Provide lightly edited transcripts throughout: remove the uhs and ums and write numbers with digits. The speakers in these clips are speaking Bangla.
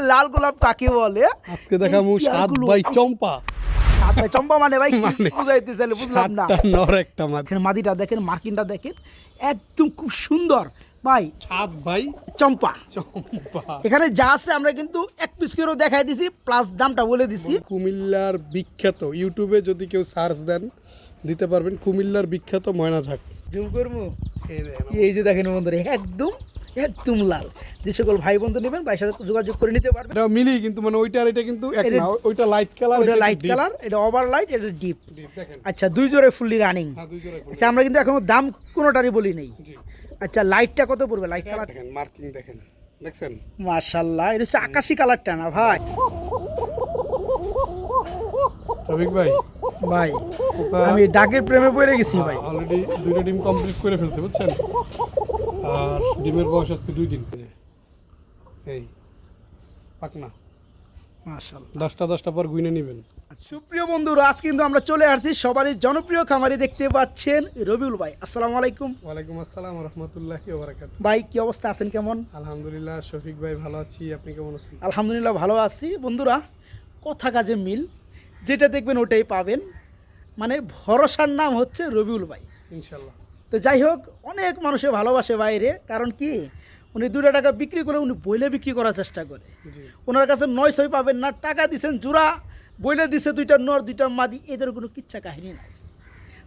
লাল গোলাপ কাকে বলে আজকে দেখাবো সাত ভাই চম্পা। চম্পা মানে ভাই বুঝাইতে চাইলে বুঝলাম না। নর একটা মাদি। দেখেন মাদিটা দেখেন, মার্কিনটা দেখেন, একদম খুব সুন্দর ভাই। সাত ভাই চম্পা। চম্পা এখানে যা আছে আমরা কিন্তু এক পিস করেও দেখাই দিছি, প্লাস দামটা বলে দিছি। কুমিল্লার বিখ্যাত, ইউটিউবে যদি কেউ সার্চ দেন দিতে পারবেন, কুমিল্লার বিখ্যাত ময়না ঝাঁক। জুম করবো, এই যে দেখেন বন্ধুরা, একদম একদম লাল। যে সকল ভাই বন্ধু নেবেন ভাইয়ের সাথে যোগাযোগ করে নিতে পারবেন। এটা মিলি কিন্তু মানে ওইটা আর এটা কিন্তু এক না, ওইটা লাইট কালার, ওটা লাইট কালার, এটা ওভার লাইট, এটা ডিপ। দেখেন আচ্ছা, দুই জোড়ে ফুললি রানিং। হ্যাঁ, দুই জোড়া ফুল। আচ্ছা, আমরা কিন্তু এখনো দাম কোনোটারই বলি নেই। জি। আচ্ছা, লাইটটা কত পড়বে? লাইট কালার দেখেন, মার্কিং দেখেন, দেখছেন? মাশাআল্লাহ, এটা হচ্ছে আকাশি কালারটা না ভাই? রবিক ভাই, ভাই আমি ডাকের প্রেমে পড়ে গেছি ভাই। অলরেডি দুইটা ডিম কমপ্লিট করে ফেলছে বুঝছেন, আর ডিমের বয়স আজকে 2 দিন। এই পাকনা মাশাআল্লাহ, 10টা পর গুইনে নেবেন। সুপ্রিয় বন্ধুরা, আজ কিন্তু আমরা চলে আসছি সবারই জনপ্রিয় খামারি, দেখতে পাচ্ছেন রবিউল ভাই। আসসালামু আলাইকুম। ওয়ালাইকুম আসসালাম ওয়া রাহমাতুল্লাহি ওয়া বারাকাতুহু। ভাই কি অবস্থা, আছেন কেমন? আলহামদুলিল্লাহ শফিক ভাই ভালো আছি, আপনি কেমন আছেন? আলহামদুলিল্লাহ ভালো আছি। বন্ধুরা, কথা কাজে মিল, যেটা দেখবেন ওটাই পাবেন, মানে ভরসার নাম হচ্ছে রবিউল ভাই। ইনশাআল্লাহ। তো যাই হোক, অনেক মানুষে ভালোবাসে বাইরে, কারণ কি উনি 2 টাকা বিক্রি করে উনি বইলে বিক্রি করার চেষ্টা করে। জি। ওনার কাছে 900 পাবেন না, টাকা দিচ্ছেন জোড়া, বইলে দিছে 2টা নর 2টা মাদি, এদের কোনো কিচ্ছা কাহিনী নাই।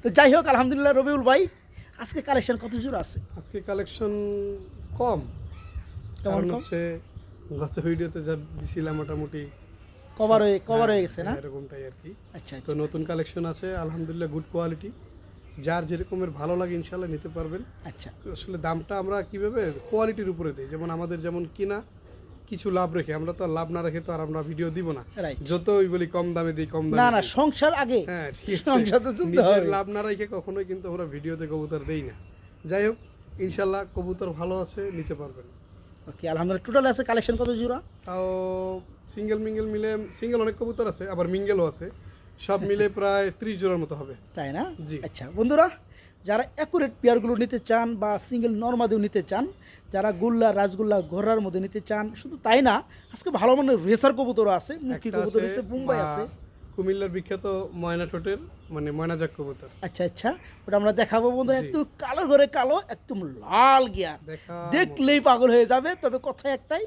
তো যাই হোক, আলহামদুলিল্লাহ রবিউল ভাই, আজকে কালেকশন কত জোড়া আছে? আজকে কালেকশন কম, কারণ হচ্ছে গত ভিডিওতে যা দিছিলাম মোটামুটি কভার হয়ে গেছে না, এরকমটাই আর কি। আচ্ছা তো নতুন কালেকশন আছে আলহামদুলিল্লাহ, গুড কোয়ালিটি, যার যেরকমের ভালো লাগে ইনশাআল্লাহ নিতে পারবেন। আচ্ছা, আসলে দামটা আমরা কিভাবে কোয়ালিটির উপরে দিই, যেমন আমাদের যেমন কিনা কিছু লাভ রেখে, আমরা তো লাভ না রেখে তো আর আমরা ভিডিও দিব না। রাইট। যতই বলি কম দামে দিই, কম দামে না না, দিই। সংসার আগে। হ্যাঁ, ঠিক আছে। সংসার তো চলতে নিজের হবে। লাভ না রেখে কখনোই কিন্তু আমরা ভিডিওতে কবুতর দেই না। যাই হোক, ইনশাআল্লাহ কবুতর ভালো আছে, নিতে পারবেন। ওকে, আলহামদুলিল্লাহ। টোটাল আছে কালেকশন কত জোড়া? তাও সিঙ্গেল মিঙ্গেল মিলে, সিঙ্গেল অনেক কবুতর আছে, আবার মিঙ্গেলও আছে, সব মিলে প্রায় 30 জোড়ার মতো হবে। তাই না? জি। আচ্ছা বন্ধুরা, যারা অ্যাকুরেট পেয়ারগুলো নিতে চান বা সিঙ্গেল নর্মাদিও নিতে চান, যারা গোল্লা রাজগোল্লা ঘোড়ার মধ্যে নিতে চান, শুধু তাই না, আজকে ভালো মানের রেসার কবুতরও আছে, মুখী একটা কবুতর আছে আছে, মুম্বাই আছে। কুমিল্লার বিখ্যাত ময়না ঠোঁটের মানে ময়নাজাক কবুতর। আচ্ছা আচ্ছা, ওটা আমরা দেখাবো বন্ধুরা। জি। একদম কালো ঘরে কালো, একদম লাল গিয়া, দেখা দেখলেই পাগল হয়ে যাবে। তবে কথা একটাই,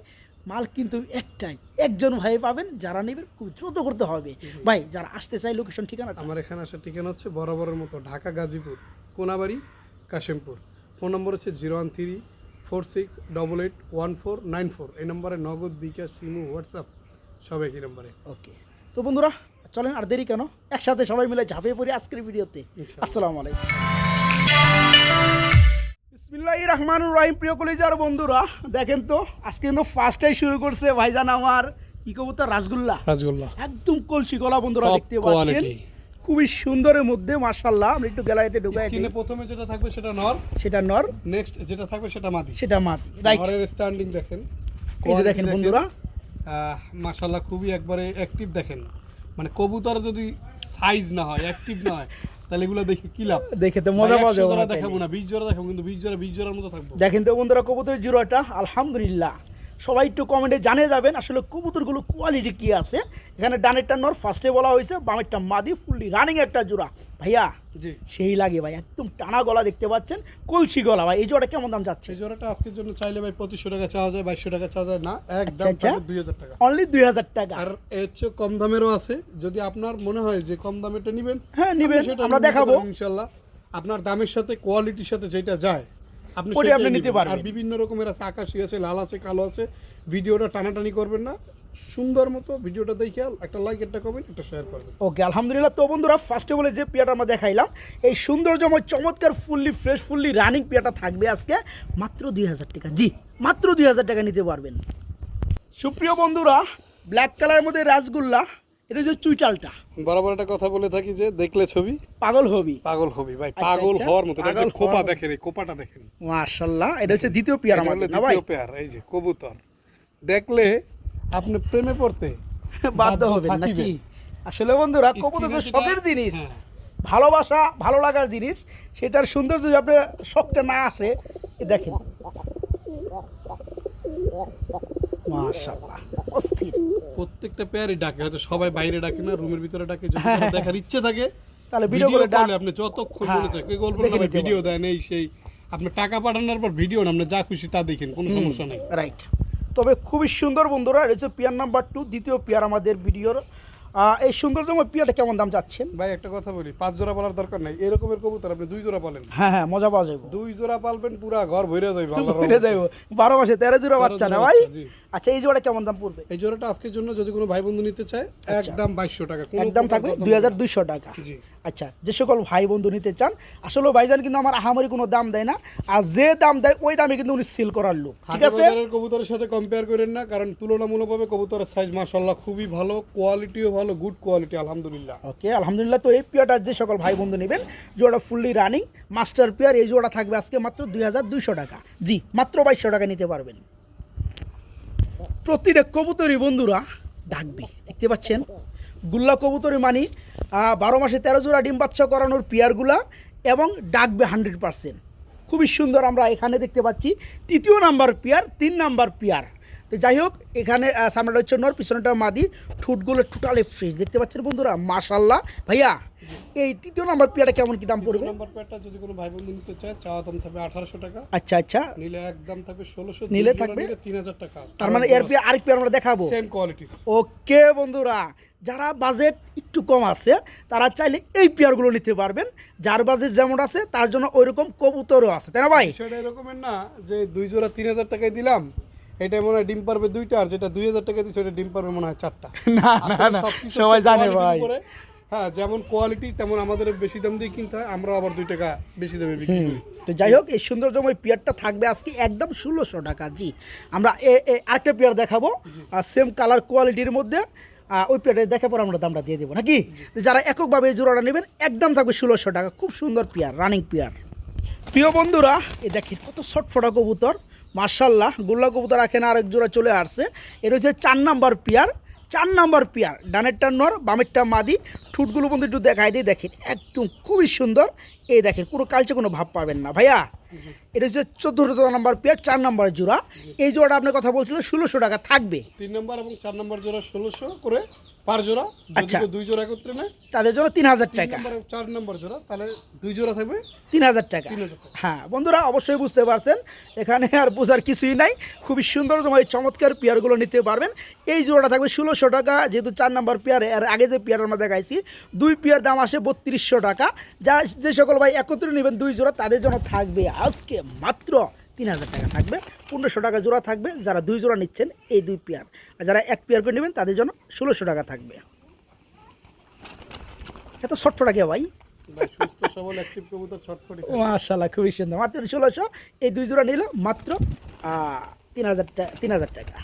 মাল কিন্তু একটাই, একজন ভাই পাবেন, যারা নেবেন খুব দ্রুত করতে হবে। ভাই যারা আসতে চাই, লোকেশন ঠিকানা? আমার এখানে আসার ঠিকানা হচ্ছে বরাবরের মতো ঢাকা গাজীপুর, কোনাবাড়ি, কাশিমপুর। ফোন নম্বর হচ্ছে 01346881494। এই নম্বরে নগদ, বিকাশ, ইমো, হোয়াটসঅ্যাপ সব একই নম্বরে। ওকে, তো বন্ধুরা চলেন আর দেরি কেন, একসাথে সবাই মিলে ঝাঁপিয়ে পড়ি আজকের ভিডিওতে। ইনশাআল্লাহ। আসসালামু আলাইকুম। বিসমিল্লাহির রহমানির রহিম। প্রিয় কলিজার বন্ধুরা, দেখেন তো আজকে কিন্তু ফার্স্টেই শুরু করছে ভাইজান আমার কি কবুতর, রাসগোল্লা। রাজগোল্লা একদম কলসি গলা বন্ধুরা, Top দেখতে পাচ্ছেন, quality। খুবই সুন্দরের মধ্যে মাশাআল্লাহ। আমরা একটু গ্যালারিতে ঢুকাই দিই। স্ক্রিনে প্রথমে যেটা থাকবে সেটা নর, সেটা নর, নেক্সট যেটা থাকবে সেটা মাদি। সেটা মাদি। রাইট, নরের স্ট্যান্ডিং দেখেন, এই যে দেখেন বন্ধুরা, মাশাআল্লাহ খুবই একবারে অ্যাক্টিভ। দেখেন মানে কবুতর যদি সাইজ না হয়, অ্যাক্টিভ না হয়, তাহলে এগুলো দেখে কি লাভ? দেখে তো মজা পাওয়া যাবে না। দেখাবো না, 20 জোড়া দেখাবো, কিন্তু 20 জোড়ার মতো থাকবো। দেখেন তো বন্ধুরা, কবুতরের জোড়াটা আলহামদুলিল্লাহ। সবাই একটু কমেন্টে জানিয়ে যাবেন আসলে কবুতরগুলো কোয়ালিটি কি আছে। এখানে ডানেরটা নর ফার্স্টে বলা হয়েছে, বামেরটা মাদি, ফুললি রানিং একটা জোড়া। ভাইয়া জি, সেই লাগে ভাই, একদম টানা গলা দেখতে পাচ্ছেন, কলসি গলা। ভাই এই জোড়া কেমন দাম যাচ্ছে? এই জোড়াটা আজকের জন্য চাইলে ভাই 2500 টাকা চাওয়া যায়, 2200 টাকা চাওয়া যায় না, একদম আচ্ছা, 2000 টাকা। অনলি 2000 টাকা। আর এর চেয়ে কম দামেরও আছে, যদি আপনার মনে হয় যে কম দামেরটা নেবেন, হ্যাঁ নিবেন, সেটা আমরা নিতে দেখাবো। পারেন ইনশাআল্লাহ। আপনার দামের সাথে কোয়ালিটির সাথে যেটা যায় আপনি ওটাই সেটাই আপনি নিতে নিতে পারবেন। আর বিভিন্ন রকমের আছে, আকাশি আছে, লাল আছে, কালো আছে। ভিডিওটা টানাটানি করবেন না, সুন্দর মতো ভিডিওটা দেখে একটা লাইক, একটা কমেন্ট, একটা শেয়ার করবেন। ওকে, আলহামদুলিল্লাহ। তো বন্ধুরা, ফার্স্টে বলে যে পেয়াটা আমরা দেখাইলাম, এই সৌন্দর্যময় চমৎকার ফুললি ফ্রেশ ফুললি রানিং পেয়াটা থাকবে আজকে মাত্র 2000 টাকা। জি, মাত্র 2000 টাকা নিতে পারবেন। সুপ্রিয় বন্ধুরা, ব্ল্যাক কালারের মধ্যে রাসগোল্লা, এটা হচ্ছে চুইটালটা। বরাবর একটা কথা বলে থাকি যে দেখলে ছবি পাগল হবি, পাগল হবি ভাই, আচ্ছা, পাগল আচ্ছা, হওয়ার মতো। এটা পাগল খোপা হওয়ার দেখেন, এই কোপাটা দেখেন, মাশাআল্লাহ। এটা হচ্ছে দ্বিতীয় পেয়ার এটা আমাদের হলো না ভাই? দ্বিতীয় পেয়ার। এই যে কবুতর দেখলে আপনি প্রেমে পড়তে বাধ্য হবেন নাকি? থাকিবেন। আসলে বন্ধুরা, কবুতর তো স্ক্রিনে শখের যেটা- জিনিস, হ্যাঁ। ভালোবাসা, ভালো লাগার জিনিস। সেটার সৌন্দর্য যদি আপনার শখটা না আসে, দেখেন মাশাআল্লাহ অস্থির। প্রত্যেকটা পেয়ারই ডাকে, হয়তো সবাই বাইরে ডাকে না, রুমের ভিতরে ডাকে। যদি হ্যাঁ, কারো দেখার ইচ্ছে থাকে তাহলে ভিডিও করে কলে আপনি যতক্ষণ হ্যাঁ, মনে চায়, কেউ গল্প দেখে না নিতে ভিডিও দেন এই সেই, আপনি টাকা পাঠানোর পর ভিডিও না, আপনি যা খুশি তা দেখেন, কোনো সমস্যা নেই। রাইট। তবে খুবই সুন্দর বন্ধুরা, এটা হচ্ছে পেয়ার নাম্বার 2, দ্বিতীয় পেয়ার আমাদের ভিডিওর। এই সৌন্দর্যময় পেয়ারটা কেমন দাম চাচ্ছেন? ভাই একটা কথা বলি, 5 জোড়া পালার দরকার নাই, এরকমের কবুতর আপনি 2 জোড়া পালেন। হ্যাঁ হ্যাঁ, মজা পাওয়া যাবে। 2 জোড়া পালবেন, পুরা ঘর ভরে যাবে। ফিরে যাইব 12 মাসে 13 জোড়া বাচ্চা না ভাই? জি। আচ্ছা, এই জোড়া কেমন দাম পড়বে? এই জোড়াটা আজকের জন্য যদি কোনো ভাই বন্ধু নিতে চায়, একদম 2200 টাকা, কোনো একদম থাকবে 2200 টাকা। জি। আচ্ছা, যে সকল ভাই বন্ধু নিতে চান, আসলে ভাইজান কিন্তু আমার আহামরি কোনো দাম দেয় না, আর যে দাম দেয় ওই দামে কিন্তু উনি সেল করার লোক, ঠিক হাটের আছে? বাজারের কবুতরের সাথে কম্পেয়ার করেন না, কারণ তুলনামূলকভাবে কবুতরের সাইজ মাশাআল্লাহ খুবই ভালো, কোয়ালিটিও ভালো, গুড কোয়ালিটি আলহামদুলিল্লাহ। ওকে, আলহামদুলিল্লাহ। তো এই পেয়ারটা যে সকল ভাই বন্ধু নেবেন, জোড়া ফুললি রানিং মাস্টার পেয়ার, এই জোড়া থাকবে আজকে মাত্র 2200 টাকা। জি, মাত্র 2200 টাকা নিতে পারবেন। প্রতিটা কবুতরই বন্ধুরা ডাকবে, দেখতে পাচ্ছেন গুল্লা কবুতরি মানি 12 মাসে 13 জোড়া ডিম বাচ্চা করানোর পেয়ারগুলা, এবং ডাকবে 100%। খুবই সুন্দর আমরা এখানে দেখতে পাচ্ছি তৃতীয় নাম্বার পেয়ার, 3 নাম্বার পেয়ার। তো যাই হোক, এখানে সামনেটা হচ্ছে নর, পিছনেটা মাদি, ঠোঁটগুলো টোটালি ফ্রেশ, দেখতে পাচ্ছেন বন্ধুরা মাশাআল্লাহ। ভাইয়া, এই তৃতীয় নাম্বার পেয়ারটা কেমন কি দাম পড়বে? নাম্বার পেয়ারটা যদি কোনো ভাই বন্ধু নিতে চায়, চাওয়া দাম থাকবে 1800 টাকা। আচ্ছা আচ্ছা, নিলে একদম থাকবে 1600, নিলে থাকবে 3000 টাকা। তার মানে এর পেয়ার আরেক পেয়ার আমরা দেখাবো। Same quality. ওকে বন্ধুরা, যারা বাজেট একটু কম আছে তারা চাইলে এই পেয়ারগুলো নিতে পারবেন, যার বাজেট যেমন আছে তার জন্য ওইরকম কবুতরও আছে, তাই না ভাই? বিষয়টা এরকমের না যে 2 জোড়া 3000 টাকায় দিলাম, এটা মনে হয় ডিম পারবে 2টা, আর যেটা 2000 টাকা দিচ্ছে ওটা ডিম পারবে মনে হয় 4টা। না না না, সবাই জানে ভাই। হ্যাঁ, যেমন কোয়ালিটি তেমন আমাদের বেশি দাম দিয়ে কিনতে হয়, আমরা আবার 2 টাকা বেশি দামে বিক্রি করি। তো যাই হোক, এই সৌন্দর্যময় পেয়ারটা থাকবে আজকে একদম 1600 টাকা। জি, আমরা আরেকটা পেয়ার দেখাবো সেম কালার কোয়ালিটির মধ্যে, ওই পেয়ারটা দেখার পর আমরা দামটা দিয়ে দেবো নাকি? যারা এককভাবে এই জোড়াটা নেবেন একদম থাকবে 1600 টাকা। খুব সুন্দর পেয়ার, রানিং পেয়ার। প্রিয় বন্ধুরা, এই দেখেন কত ছটফটা কবুতর, মার্শাল্লাহ। গোল্লা কবুতর এখানে আরেক জোড়া চলে আসছে। এটা হচ্ছে 4 নাম্বার পেয়ার, 4 নাম্বার পেয়ার, ডানেরটা নর, বামেরটা মাদি। ঠোঁটগুলো বন্ধু একটু দেখাই দিয়ে, দেখেন একদম খুবই সুন্দর। এই দেখেন কোনো কালচে কোনো ভাব পাবেন না ভাইয়া। এটা হচ্ছে 14 নাম্বার পেয়ার, 4 নাম্বার জোড়া। এই জোড়াটা আপনার কথা বলছিল 1600 টাকা থাকবে। 3 নাম্বার এবং 4 নাম্বার জোড়া 1600 করে পার জোড়া। আচ্ছা, যদি 2 জোড়া একত্রে নেয় তাদের জন্য 3000 3 টাকা। নাম্বার এবং 4 নাম্বার জোড়া, তাহলে 2 জোড়া থাকবে 3000 টাকা। 3000 টাকা। হ্যাঁ বন্ধুরা, অবশ্যই বুঝতে পারছেন, এখানে আর বোঝার কিছুই নাই। খুবই সুন্দর এই চমৎকার পেয়ারগুলো নিতে পারবেন। এই জোড়াটা থাকবে 1600 টাকা, যেহেতু 4 নাম্বার পেয়ার। এর আগে যে পেয়ার আমরা দেখাইছি 2 পেয়ার দাম আসে 3200 টাকা। যা যে সকল ভাই একত্রে নেবেন 2 জোড়া, তাদের জন্য থাকবে আজকে মাত্র 3000 টাকা থাকবে। 1500 টাকা জোড়া থাকবে যারা 2 জোড়া নিচ্ছেন এই 2 পেয়ার, আর যারা 1 পেয়ার করে নেবেন তাদের জন্য 1600 টাকা থাকবে। এত শর্ট টাকা ভাই, ভাই সুস্থ সবল অ্যাক্টিভ কবুতর ছটফটি। মাশাআল্লাহ, খুবই সুন্দর। মাত্র 1600, এই 2 জোড়া নিলে মাত্র 3000 টাকা।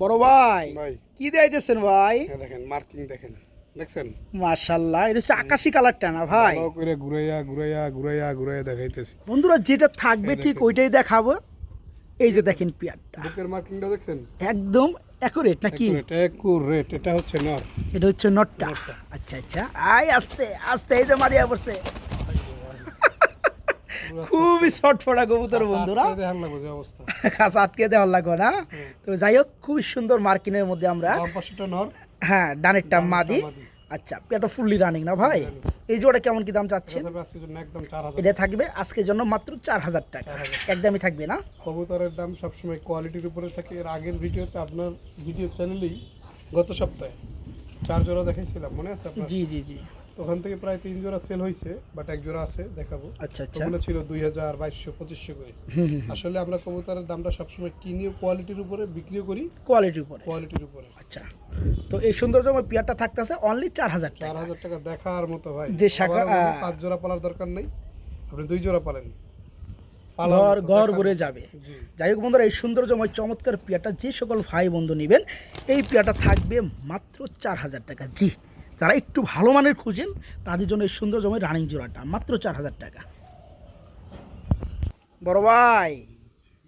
বড় ভাই ভাই কি দিয়েছেন ভাই? দেখেন মার্কিং দেখেন, দেখছেন মাশাআল্লাহ, এটা হচ্ছে আকাশি কালারটা না ভাই? ভালো করে ঘুরাইয়া ঘুরাইয়া ঘুরাইয়া ঘুরাইয়া দেখাইতেছি বন্ধুরা, যেটা থাকবে ঠিক ওইটাই দেখাবো। এই যে দেখেন পেয়ারটা বুকের মার্কিংটা দেখছেন, একদম অ্যাকুরেট নাকি? একুরেট। এটা হচ্ছে নর, এটা হচ্ছে নটটা। আচ্ছা আচ্ছা, আয় আস্তে আস্তে, এই যে মারিয়া পড়ছে। খুবই ছটফটা কবুতর বন্ধুরা, দেখার লাগবে যে অবস্থা, খাস আটকে দেওয়ার লাগবে না। তো যাই হোক, খুবই সুন্দর মার্কিনের মধ্যে আমরা, বাম পাশেটা নর, হ্যাঁ ডানেরটা মাদি। আচ্ছা, এটা ফুললি রানিং না ভাই? এই জোড়া কেমন কি দাম চাচ্ছেন? আজকের জন্য একদম 4000। এটা থাকবে আজকের জন্য মাত্র 4000 টাকা, একদমই থাকবে না। কবুতরের দাম সবসময় কোয়ালিটির উপরে থাকে। এর আগের ভিডিওতে আপনার ভিডিও চ্যানেলেই গত সপ্তাহে 4 জোড়া দেখাইছিলাম, মনে আছে আপনার? জি জি জি। ওখান থেকে প্রায় 3 জোড়া সেল হয়েছে, বাট 1 জোড়া আছে, দেখাবো। আচ্ছা আচ্ছা, ওগুলো ছিল 2000, 2200, 2500 করে। আসলে আমরা কবুতরের দামটা সবসময় কিনিও কোয়ালিটির উপরে, বিক্রিও করি কোয়ালিটির উপরে। কোয়ালিটির উপরে। আচ্ছা, তো এই সৌন্দর্যময় পেয়ারটা থাকতেছে অনলি 4000 টাকা। 4000 টাকা দেখার মতো ভাই। যে শাখা 5 জোড়া পালার দরকার নেই, আপনি 2 জোড়া পালেন, ঘর ভরে যাবে। জি। যাই হোক বন্ধুরা, এই সৌন্দর্যময় চমৎকার পেয়ারটা যে সকল ভাই বন্ধু নেবেন, এই পেয়ারটা থাকবে মাত্র 4000 টাকা। জি, যারা একটু ভালো মানের খুঁজেন তাদের জন্য এই সৌন্দর্যময় রানিং জোড়াটা মাত্র 4000 টাকা। বড় ভাই,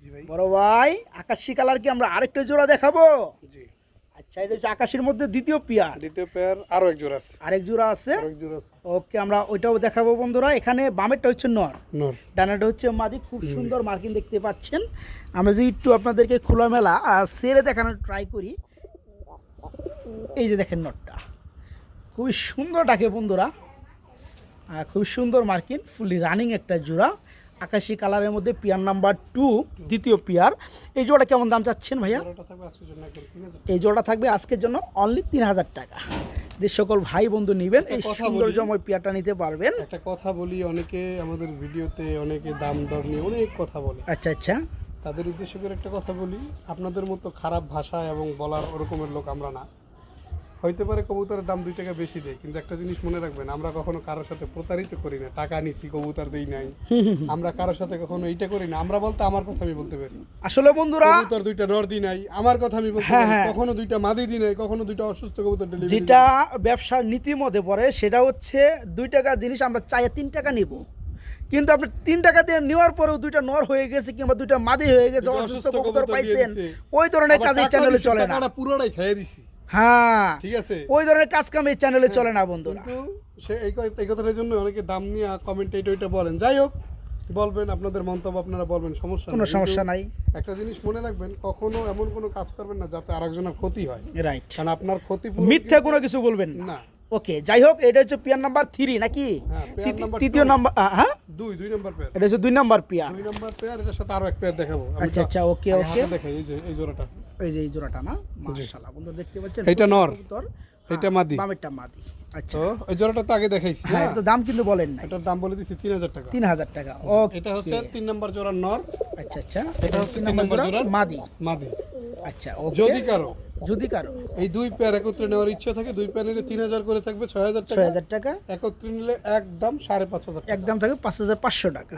জি ভাই, বড় ভাই, আকাশি কালার কি আমরা আরেকটা জোড়া দেখাবো? জি। আচ্ছা, এটা হচ্ছে আকাশের মধ্যে দ্বিতীয় পেয়ার। দ্বিতীয় পেয়ার আরো এক জোড়া আছে, আরেক জোড়া আছে। আরেক জোড়া আছে। ওকে, আমরা ওইটাও দেখাবো বন্ধুরা। এখানে বামেরটা হচ্ছে নর, নর। ডানাটা হচ্ছে মাদি। খুব সুন্দর মার্কিং দেখতে পাচ্ছেন। আমরা যদি একটু আপনাদেরকে খোলামেলা সেরে দেখানোর ট্রাই করি, এই যে দেখেন নটটা খুবই সুন্দর ডাকে বন্ধুরা, খুব সুন্দর মার্কিং, ফুলি রানিং একটা জোড়া, আকাশি কালারের মধ্যে পেয়ার নাম্বার 2, দ্বিতীয় পেয়ার। এই জোড়া কেমন দাম চাচ্ছেন ভাইয়া? জোড়াটা থাকবে আজকের জন্য একদম 3000। এই জোড়া থাকবে আজকের জন্য অনলি 3000 টাকা। যে সকল ভাই বন্ধু নেবেন এই কথা সৌন্দর্যময় পেয়ারটা নিতে পারবেন। একটা কথা বলি, অনেকে আমাদের ভিডিওতে অনেকে দাম দর নিয়ে অনেক কথা বলে। আচ্ছা আচ্ছা, তাদের উদ্দেশ্য করে একটা কথা বলি, আপনাদের মতো খারাপ ভাষা এবং বলার ওরকমের লোক আমরা না। হইতে পারে কবুতরের দাম 2 টাকা বেশি দেয়, কিন্তু একটা জিনিস মনে রাখবেন, আমরা কখনো কারোর সাথে প্রতারিত করি না। টাকা নিছি, কবুতর দেই নাই, আমরা কারোর সাথে কখনো এইটা করি না। আমরা বলতে আমার কথা আমি বলতে পারি। আসলে বন্ধুরা, কবুতর 2টা নর দিই নাই, আমার কথা আমি বলতে পারি। কখনো 2টা মাদি দিই নাই, কখনো 2টা অসুস্থ কবুতর ডেলিভারি। যেটা ব্যবসার নীতির মধ্যে পড়ে সেটা হচ্ছে 2 টাকার জিনিস আমরা চাই 3 টাকা নিব, কিন্তু আপনি 3 টাকা দিয়ে নেওয়ার পরেও 2টা নর হয়ে গেছে কিংবা 2টা মাদি হয়ে গেছে, অসুস্থ কবুতর পাইছেন, ওই ধরনের কাজ এই চ্যানেলে চলে না। টাকাটা পুরোটাই খেয়ে দিছি। হ্যাঁ, ঠিক আছে, ওই ধরনের কাজ কাম এই চ্যানেলে চলে না বন্ধুরা। কিন্তু সে এই কথাটার জন্য অনেকে দাম নিয়ে কমেন্টে এটা বলেন। যাই হোক, বলবেন আপনাদের মন্তব্য, আপনারা বলবেন, সমস্যা কোনো নেই। সমস্যা নাই। একটা জিনিস মনে রাখবেন, কখনো এমন কোনো কাজ করবেন না যাতে আরেকজনের ক্ষতি হয়। রাইট, কারণ আপনার ক্ষতি মিথ্যা কোনো কিছু বলবেন না। না। ওকে, যাই হোক, এটা হচ্ছে পেয়ার নাম্বার 3 নাকি? হ্যাঁ, পেয়ার নাম্বার তৃতীয় নাম্বার, হ্যাঁ 2 নাম্বার পেয়ার। এটা হচ্ছে 2 নাম্বার পেয়ার। 2 নাম্বার পেয়ার, এটার সাথে আরো এক পেয়ার দেখাবো। আচ্ছা আচ্ছা, ওকে ওকে, দেখাই, এই যে এই জোড়াটা, এই যে এই জোড়াটা না, মাশাআল্লাহ বন্ধুরা দেখতে পাচ্ছেন। এটা নর, কবুতর, এটা মাদি, বামেরটা মাদি। আচ্ছা, তো এই জোড়াটা তো আগে দেখাইছি। হ্যাঁ, এটা তো দাম কিন্তু বলেন না। এটার দাম বলে দিছি 3000 টাকা। 3000 টাকা। ওকে, এটা হচ্ছে 3 নাম্বার জোড়া নর। আচ্ছা আচ্ছা, এটা হচ্ছে 3 নাম্বার জোড়া মাদি। মাদি। আচ্ছা, ওকে, যদি কারো এই 2 পেয়ার একত্রে নেওয়ার ইচ্ছা থাকে, 2 পেয়ার নিলে 3000 করে থাকবে, 6000 টাকা। 6000 টাকা একত্রে নিলে একদম 5500 টাকা। একদম থাকবে 5500 টাকা।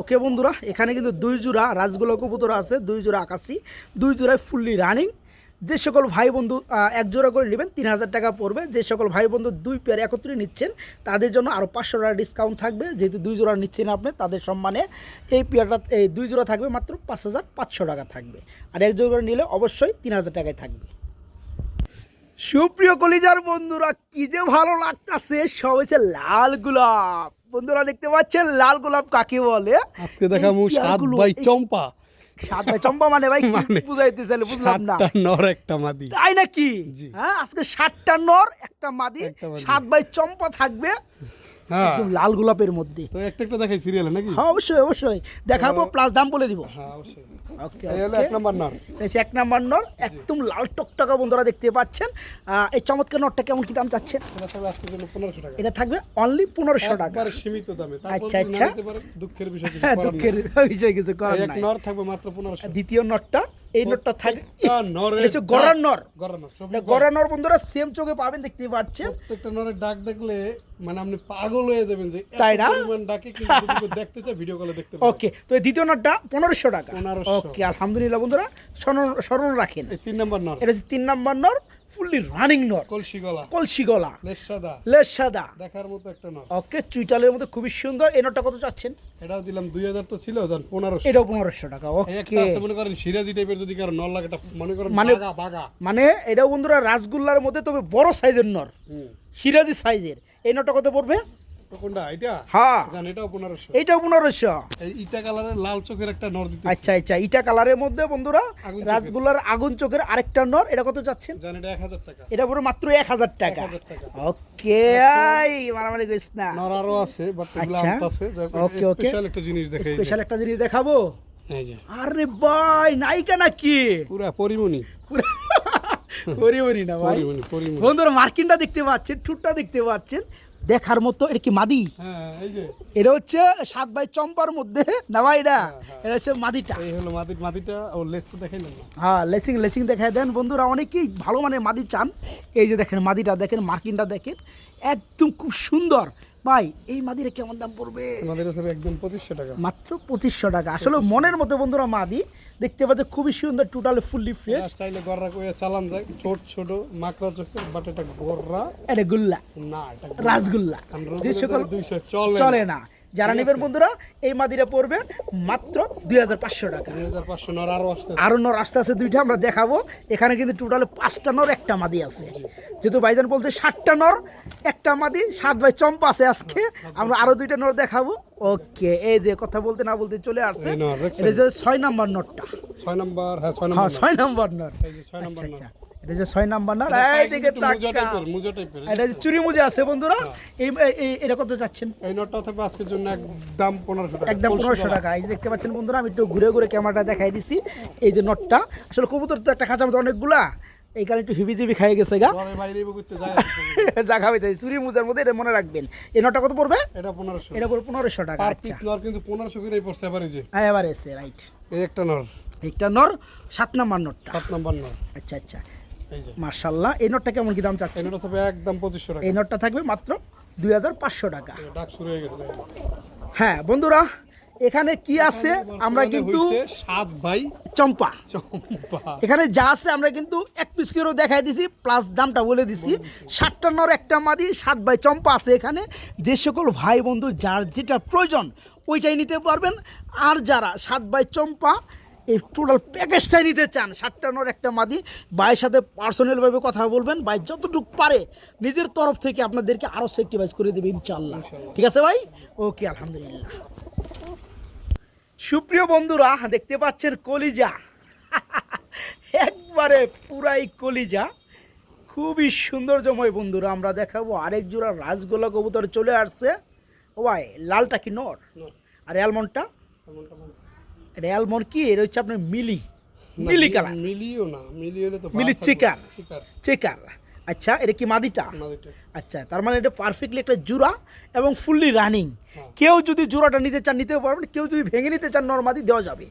ওকে বন্ধুরা, এখানে কিন্তু 2 জোড়া রাজগুলো কবুতর আছে, 2 জোড়া আকাশি, 2 জোড়ায় ফুললি রানিং। যে সকল ভাই বন্ধু এক জোড়া করে নেবেন 3000 টাকা পড়বে। যে সকল ভাই বন্ধু 2 পেয়ার একত্রে নিচ্ছেন তাদের জন্য আরও 500 টাকা ডিসকাউন্ট থাকবে। যেহেতু 2 জোড়া নিচ্ছেন আপনি, তাদের সম্মানে এই পেয়ারটা, এই 2 জোড়া থাকবে মাত্র 5500 টাকা থাকবে। আর এক জোড়া করে নিলে অবশ্যই 3000 টাকায় থাকবে। সুপ্রিয় কলিজার বন্ধুরা, কি যে ভালো লাগতেছে, সব হচ্ছে লাল গোলাপ। বন্ধুরা দেখতে পাচ্ছেন লাল গোলাপ কাকে বলে? আজকে দেখাবো 7 বাই চম্পা। 7 বাই চম্পা মানে ভাই কি বুঝাইতে চাইলে বুঝলাম না। 7টা নর একটা মাদি, তাই নাকি? হ্যাঁ, আজকে 7টা নর একটা মাদি, 7 বাই চম্পা থাকবে একদম লাল গোলাপের মধ্যে। তো একটা দেখাই সিরিয়ালে নাকি? হ্যাঁ, অবশ্যই অবশ্যই দেখাবো, প্লাস দাম বলে দিব। হ্যাঁ, অবশ্যই। ওকে, এই হলো 1 নাম্বার নর। এই 1 নাম্বার নর, একদম লাল টকটকা বন্ধুরা দেখতে পাচ্ছেন। এই চমৎকার নরটা কেমন কি দাম চাচ্ছেন? এটা থাকবে আজকের জন্য 1500 টাকা। এটা থাকবে অনলি 1500 টাকা, একবার সীমিত দামে। তারপর আচ্ছা যদি না আচ্ছা, নিতে পারেন, দুঃখের বিষয় কিছু হ্যাঁ, করার নেই। দুঃখের বিষয় কিছু করার এক নাই। নর থাকবে মাত্র 1500। দ্বিতীয় নরটা, এই নরটা থাকবে নরের এটা হচ্ছে গড়ার নর। গড়ার নর, এটা গড়ার নর বন্ধুরা সেম চোখে পাবেন, দেখতে পাচ্ছেন। প্রত্যেকটা নরের ডাক দেখলে মানে আপনি পাগল হয়ে যাবেন যে এত তাই না? পরিমাণ ডাকে, কিন্তু যদি কেউ দেখতে চায় ভিডিও কলে দেখতে পাবে। ওকে, তো এই দ্বিতীয় নরটা 1500 টাকা। 1500। ওকে, আলহামদুলিল্লাহ বন্ধুরা, স্মরণ রাখেন। এই 3 নাম্বার নর, এটা হচ্ছে 3 নাম্বার নর, ফুললি রানিং নর, কলসি গলা, কলসি গলা, লেজ সাদা, লেজ সাদা, দেখার মতো একটা নর। ওকে, চুইটালের মধ্যে খুবই সুন্দর। এই নরটা কত চাচ্ছেন? এটাও দিলাম 2000 তো ছিল, জান 1500। এটাও 1500 টাকা। এই একটা ওকে, আছে মনে করেন সিরাজি টাইপের, যদি কারো নর লাগে, এটা মনে করেন মানে- বাগা বাগা। মানে এটাও বন্ধুরা রাসগোল্লার মধ্যে, তবে বড় সাইজের নর, সিরাজি সাইজের। এই নরটা কত পড়বে? তো কোনটা এটা? হ্যাঁ, জান এটাও 1500। এইটাও 1500। এই ইটা কালারের লাল চোখের একটা নর দিতে। আচ্ছা আচ্ছা, ইটা কালারের মধ্যে বন্ধুরা আগুন চোখের। রাসগোল্লার আগুন চোখের আরেকটা নর, এটা কত চাচ্ছেন? জান এটা 1000 টাকা। এটা পুরো মাত্র 1000 টাকা। 1000 টাকা। ওকে, মারামারি করিস না। নর আরো আছে, বাট এগুলো আচ্ছা। আনতাছে। ওকে, ওকে। স্পেশাল একটা জিনিস দেখাই। স্পেশাল একটা জিনিস দেখাবো। এই যে আরে ভাই, নায়িকা নাকি? পুরা পরিমণি, পরিমণি না ভাই, পরিমণি। বন্ধুরা মার্কিনটা দেখতে পাচ্ছেন, ঠুটটা দেখতে পাচ্ছেন, দেখার মতো। এটা কি মাদি? হ্যাঁ, এই যে এটা হচ্ছে 7 বাই চম্পার মধ্যে না ভাই, এটা হচ্ছে মাদিটা। এই হলো মাদিটা। ও লেজ তো দেখাইলাম না। হ্যাঁ, লেসিং দেখায় দেন বন্ধুরা, অনেকেই ভালো মানের মাদি চান। এই যে দেখেন মাদিটা, দেখেন মার্কিনটা দেখেন, একদম খুব সুন্দর। ভাই, এই মাদিরে কেমন দাম পড়বে? আমাদের কাছে একদম 2500 টাকা। মাত্র 2500 টাকা। আসলে মনের মতো বন্ধুরা মাদি দেখতে পাচ্ছে, খুবই সুন্দর, টোটালি ফুললি ফ্রেশ। চাইলে গররা করে চালান যায়, ছোট মাকড়া চোখের, বাট এটা গররা এটা গুল্লা, না, এটা রাসগোল্লা। যে সকল 200 চলে না, যারা ঠিক নেবেন আছে। বন্ধুরা এই মাদিটা পড়বে মাত্র 2500 টাকা। 2500 নর আরো আসতে আরও নর আসতে আছে দুইটা আমরা দেখাবো। এখানে কিন্তু টোটালে 5টা নর একটা মাদি আছে, যেহেতু ভাইজান বলছে 7টা নর একটা মাদি, 7 ভাই চম্পা আছে আজকে, আমরা আরো দুইটা নর দেখাবো। ওকে, এই যে কথা বলতে না বলতে চলে আসছে, এই নর, দেখছেন? এটা যে 6 নাম্বার নরটা। 6 নাম্বার, হ্যাঁ 6 হ্যাঁ নাম্বার। 6 নাম্বার নর। এই যে 6 নাম্বার নর। আচ্ছা, এটা যে 6 নাম্বার নর। এটা এই দিকে মুজা তাকা, টাইপের, মুজা টাইপের। এটা যে চুরি মুজে আছে বন্ধুরা। এটা কত যাচ্ছেন? এই নটটা থাকবে আজকের জন্য একদম 1500 টাকা। একদম 1500 টাকা। এই যে দেখতে পাচ্ছেন বন্ধুরা, আমি একটু ঘুরে ঘুরে ক্যামেরাটা দেখাই দিছি। এই যে নটটা, আসলে কবুতর তো একটা খাঁচার মধ্যে অনেকগুলা, এই কারণে একটু হিবিজিবি খাই গেছে গা। ঘরের বাইরে করতে যায় জায়গা হইতে চুরি মুজার মধ্যে, এটা মনে রাখবেন। এই নটটা কত পড়বে? এটা 1500। এটা পড়বে 1500 টাকা। পার আচ্ছা, পিস নর কিন্তু 1500 করেই পড়ছে এভারেজে। হ্যাঁ এবার এসে রাইট। এই একটা নর, একটা নর, 7 নাম্বার নটটা। 7 নাম্বার নর। আচ্ছা আচ্ছা, এই যে মাশাআল্লাহ। এই নটটা কেমন কি দাম চাচ্ছেন? এই নটটা থাকবে একদম 2500 টাকা। এই নটটা থাকবে মাত্র 2500 টাকা। ডাক শুরু হয়ে গেছে। হ্যাঁ বন্ধুরা, এখানে কি আছে আমরা কিন্তু 7 ভাই চম্পা, চম্পা। এখানে যা আছে আমরা কিন্তু এক পিস করেও দেখাই দিছি, প্লাস দামটা বলে দিছি। 7টা নর একটা মাদি, 7 বাই চম্পা আছে এখানে। যে সকল ভাই বন্ধু যার যেটা প্রয়োজন ওইটাই নিতে পারবেন। আর যারা 7 বাই চম্পা এই টোটাল প্যাকেজটাই নিতে চান, 7টা নর একটা মাদি, ভাইয়ের সাথে পার্সোনালভাবে কথা বলবেন, ভাই যতটুকু পারে নিজের তরফ থেকে আপনাদেরকে আরও সেফটি বাইজ করে দেবে ইনশাল্লাহ। ঠিক আছে ভাই? ওকে, আলহামদুলিল্লাহ। সুপ্রিয় বন্ধুরা, দেখতে পাচ্ছেন কলিজা, একবারে পুরাই কলিজা, খুবই সৌন্দর্যময় বন্ধুরা। আমরা দেখাবো আরেক জোড়া রাজগোলা কবুতর চলে আসছে। ও ভাই, লালটা কি নর? আর অ্যালমন্ডটা? এটা অ্যালমন্ড কি? এটা হচ্ছে আপনার মিলি, মিলি কালার। মিলিও না, মিলি হলে তো মিলি চিকার, চিকার চেকার। আচ্ছা, এটা কি মাদিটা? মাদিটা। আচ্ছা, তার মানে এটা পারফেক্টলি একটা জোড়া এবং ফুললি রানিং। হ্যাঁ। কেউ যদি জোড়াটা নিতে চান নিতেও পারবেন, কেউ যদি ভেঙে নিতে চান নরমাদি দেওয়া যাবে।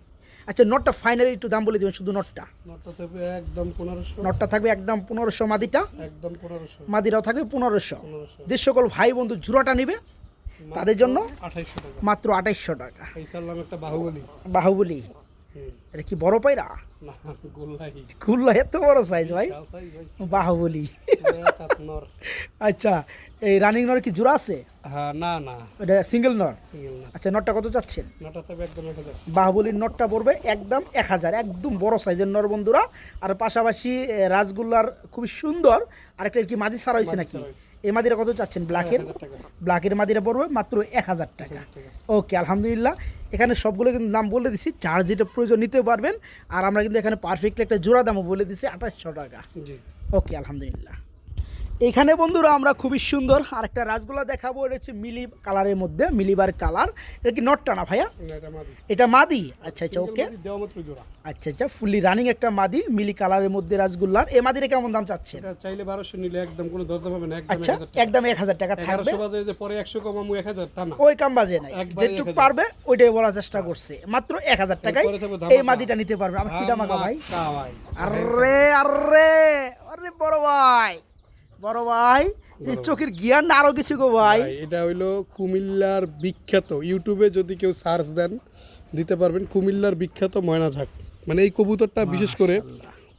আচ্ছা, নটটা ফাইনালি একটু দাম বলে দেবেন, শুধু নটটা। নটটা থাকবে একদম 1500। নটটা থাকবে একদম 1500, মাদিটা? একদম 1500। মাদিরাও থাকবে 1500। 1500। যে সকল ভাই বন্ধু জোড়াটা নেবে তাদের জন্য 2800 টাকা। মাত্র 2800 টাকা। এই সারলাম একটা বাহুবলী। বাহুবলী, এটা কি বড় পায়রা? না, গোল্লাই। খুললা এত বড় সাইজ ভাই, চাল সাইজ ভাই। বাহুবলী। এক নর। আচ্ছা, এই রানিং নর কি জোড়া আছে? হ্যাঁ, না না, এটা সিঙ্গেল নর। সিঙ্গেল না। আচ্ছা, নটটা কত চাচ্ছেন? নটটা থাকবে একদম 1000। বাহুবলীর নটটা পড়বে একদম 1000, একদম বড় সাইজের নর বন্ধুরা। আর পাশাপাশি রাসগোল্লার খুবই সুন্দর। আরেকটা কি মাদি ছাড়া হয়েছে নাকি? ছাড়া হয়েছে। এই মাদিরা কত চাচ্ছেন? ব্ল্যাকের, 1000 টাকা। ব্ল্যাকের মাদিরা পড়বে মাত্র 1000 টাকা। 1000 টাকা। ওকে, আলহামদুলিল্লাহ। এখানে সবগুলো কিন্তু দাম বলে দিছি, যার যেটা প্রয়োজন নিতে পারবেন। আর আমরা কিন্তু এখানে পারফেক্টলি একটা জোড়া দামও বলে দিছি 2800 টাকা। জি। ওকে, আলহামদুলিল্লাহ। এখানে বন্ধুরা আমরা খুবই সুন্দর আর একটা রাসগোল্লা দেখাবো। এটা হচ্ছে মিলি কালারের মধ্যে, মিলিবার কালার। এটা কি নটটা না ভাইয়া? না, এটা মাদি। এটা মাদি। আচ্ছা আচ্ছা, ওকে। মাদি দেওয়া মাত্র জোড়া। আচ্ছা আচ্ছা, ফুললি রানিং একটা মাদি, মিলি কালারের মধ্যে রাসগোল্লার। এই মাদিরে কেমন দাম চাচ্ছেন? এটা চাইলে 1200 নিলে একদম কোনো দরদাম হবে না, একদম আচ্ছা, 1000 টাকা। একদম 1000 টাকা থাকবে। 1100 বাজে যে পরে 100 কমামু 1000 টা না। ওই কাম বাজে নাই, একবারে যেটুক 1000 পারবে ওইটাই বলার চেষ্টা করছে। মাত্র 1000 টাকায় এরপরে থাকবে ধামাকা। এই মাদিটা নিতে পারবে। আবার কি ধামাকা ভাই? ধামাকা ভাই। আরে আরে আরে, বড় ভাই, বড় ভাই, এই চোখের গিয়ার না আরো কিছু গো ভাই। ভাই, এটা হইলো কুমিল্লার বিখ্যাত, ইউটিউবে যদি কেউ সার্চ দেন দিতে পারবেন, কুমিল্লার বিখ্যাত ময়না ঝাঁক। মানে এই কবুতরটা বিশেষ করে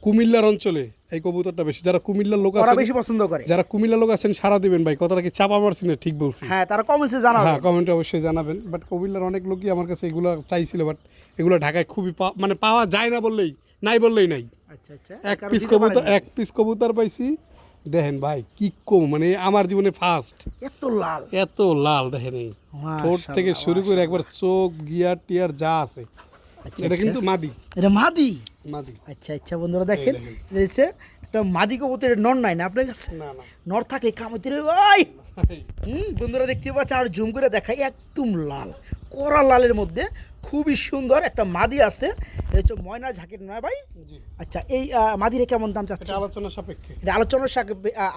কুমিল্লার অঞ্চলে এই কবুতরটা বেশি, যারা কুমিল্লার লোক ওরা আছেন, বেশি পছন্দ করে। যারা কুমিল্লার লোক আছেন সারা দিবেন ভাই। কথাটা কি চাপা মারছি না? ঠিক বলছি? হ্যাঁ, তারা কমেন্টসে জানাবে। হ্যাঁ, কমেন্টে অবশ্যই জানাবেন। বাট কুমিল্লার অনেক লোকই আমার কাছে এগুলো চাইছিল, বাট এগুলো ঢাকায় খুবই মানে পাওয়া যায় না, বললেই নাই, বললেই নাই। আচ্ছা আচ্ছা, এক পিস কবুতর পাইছি, দেখেন ভাই কি কম, মানে আমার জীবনে ফার্স্ট এত লাল, এত লাল। দেখেন এই ঠোঁট থেকে শুরু করে একবার চোখ, গিয়ার টিয়ার যা আছে। এটা কিন্তু মাদি। এটা মাদি। মাদি। আচ্ছা আচ্ছা বন্ধুরা, দেখেন দেখেন। এটা হচ্ছে একটা মাদি কবুতর। নর নাই না আপনার কাছে? না না নর থাকলে কামতে রে ভাই। ভাই, বন্ধুরা দেখতে পাচ্ছেন, আর জুম করে দেখাই, একদম লাল, কড়া লালের মধ্যে খুবই সুন্দর একটা মাদি আছে। এটা হচ্ছে ময়না ঝাঁকের নয় ভাই? জি। আচ্ছা, এই মাদিরে কেমন দাম চাচ্ছে? এটা আলোচনা সাপেক্ষে। এটা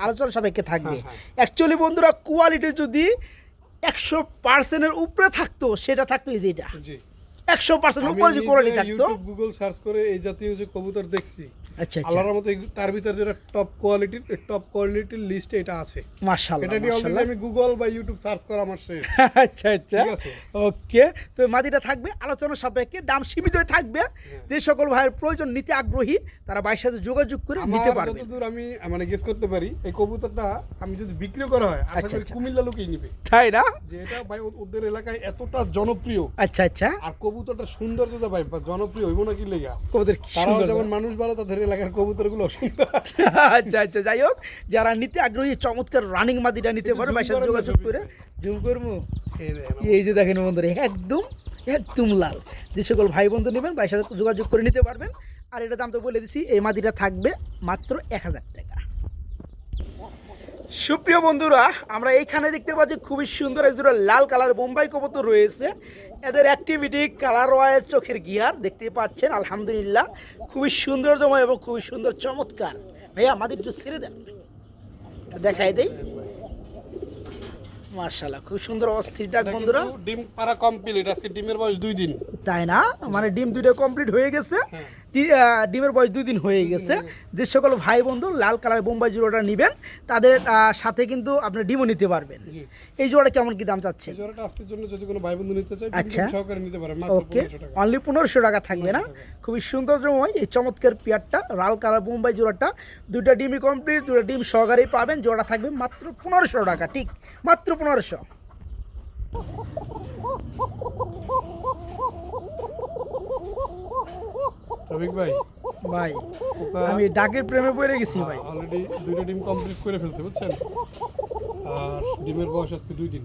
আলোচনা সাপেক্ষে থাকবে। হ্যাঁ, হ্যাঁ। অ্যাকচুয়ালি বন্ধুরা, কোয়ালিটি যদি 100%-এর উপরে থাকতো, সেটা থাকতো এই যে এটা জি। 100%-এর আমি উপরে যে কোয়ালিটি নিজে থাকতো। ইউটিউব গুগল সার্চ করে এই জাতীয় যে কবুতর দেখছি, আচ্ছা আচ্ছা আল্লাহর মতো তার ভিতরে যেটা টপ কোয়ালিটির লিস্টে এটা আছে। মাশাআল্লাহ এটা নিয়ে অলরেডি আমি গুগল বা ইউটিউব সার্চ করা আমার শেষ। আচ্ছা আচ্ছা ঠিক আছে। ওকে, তো মাদিটা থাকবে আলোচনা সাপেক্ষে, দাম সীমিতই থাকবে। যে সকল ভাইয়ের প্রয়োজন নিতে আগ্রহী তারা ভাইয়ের সাথে যোগাযোগ করে নিতে আমার পারবে। যতদূর আমি মানে গেস করতে পারি এই কবুতরটা আমি যদি বিক্রি করা হয় আশা আচ্ছা, করি আচ্ছা। কুমিল্লা লোকেই নিবে, তাই না? যে এটা ভাই ওদের এলাকায় এতটা জনপ্রিয়। আচ্ছা আচ্ছা, আর কবুতরটা সৌন্দর্য যা ভাই বা জনপ্রিয় হইব না কি লেগা, ওদের কি তারাও সুন্দর। যেমন মানুষ ভালো তাদের এলাকার কবুতরগুলো সুন্দর। আচ্ছা আচ্ছা, যাই হোক, যারা নিতে আগ্রহী চমৎকার রানিং মাদিটা নিতে একটু পারে zoom ভাইয়ের সাথে করেন না যোগাযোগ ছবি। করে। জুম করবো, এই দেখেন, এই যে দেখেন বন্ধুরা, একদম একদম লাল। যে সকল ভাই বন্ধু নেবেন ভাইয়ের সাথে যোগাযোগ করে নিতে পারবেন। আর এটা দাম তো বলে দিছি, এই মাদিটা থাকবে মাত্র 1000 টাকা। সুপ্রিয় বন্ধুরা, আমরা এইখানে দেখতে পাচ্ছি খুবই সুন্দর একজোড়া লাল কালার বোম্বাই কবুতর রয়েছে। এদের অ্যাক্টিভিটি, কালার ওয়াইজ, চোখের গিয়ার দেখতে পাচ্ছেন আলহামদুলিল্লাহ খুবই সৌন্দর্যময় এবং খুবই সুন্দর চমৎকার। ভাইয়া আমাদের একটু ছেড়ে দেন, এটা দেখাই দেই। মার্শাল্লাহ, খুব সুন্দর অস্থির ডাক এটা বন্ধুরা। কিন্তু ডিম পাড়া কমপ্লিট, আজকে ডিমের বয়স 2 দিন। তাই না? মানে ডিম দুটো কমপ্লিট হয়ে গেছে, হ্যাঁ। ডিমের বয়স 2 দিন হয়ে গেছে। যে সকল ভাই বন্ধু লাল কালার বোম্বাই জোড়াটা নেবেন তাদের সাথে কিন্তু আপনি ডিমও নিতে পারবেন। জি। এই জোড়া কেমন কি দাম চাচ্ছেন? এই জোড়াটা আজকের জন্য যদি কোনো ভাই বন্ধু নিতে চায় আচ্ছা। ডিম সহকারে নিতে পারে মাত্র ওকে, 1500 টাকা। অনলি 1500 টাকা থাকবে না? 1500 টাকা। খুবই সৌন্দর্যময় এই চমৎকার পেয়ারটা, লাল কালার বোম্বাই জোড়াটা, দুইটা ডিমই কমপ্লিট, দুটো ডিম সহকারেই পাবেন। জোড়া থাকবে মাত্র 1500 টাকা, ঠিক মাত্র 1500। রবিক ভাই, ভাই ওটা আমি ডাকের প্রেমে পড়ে গেছি ভাই। অলরেডি 2টা ডিম কমপ্লিট করে ফেলছে বুঝছেন। আর ডিমের বয়স আজকে 2 দিন।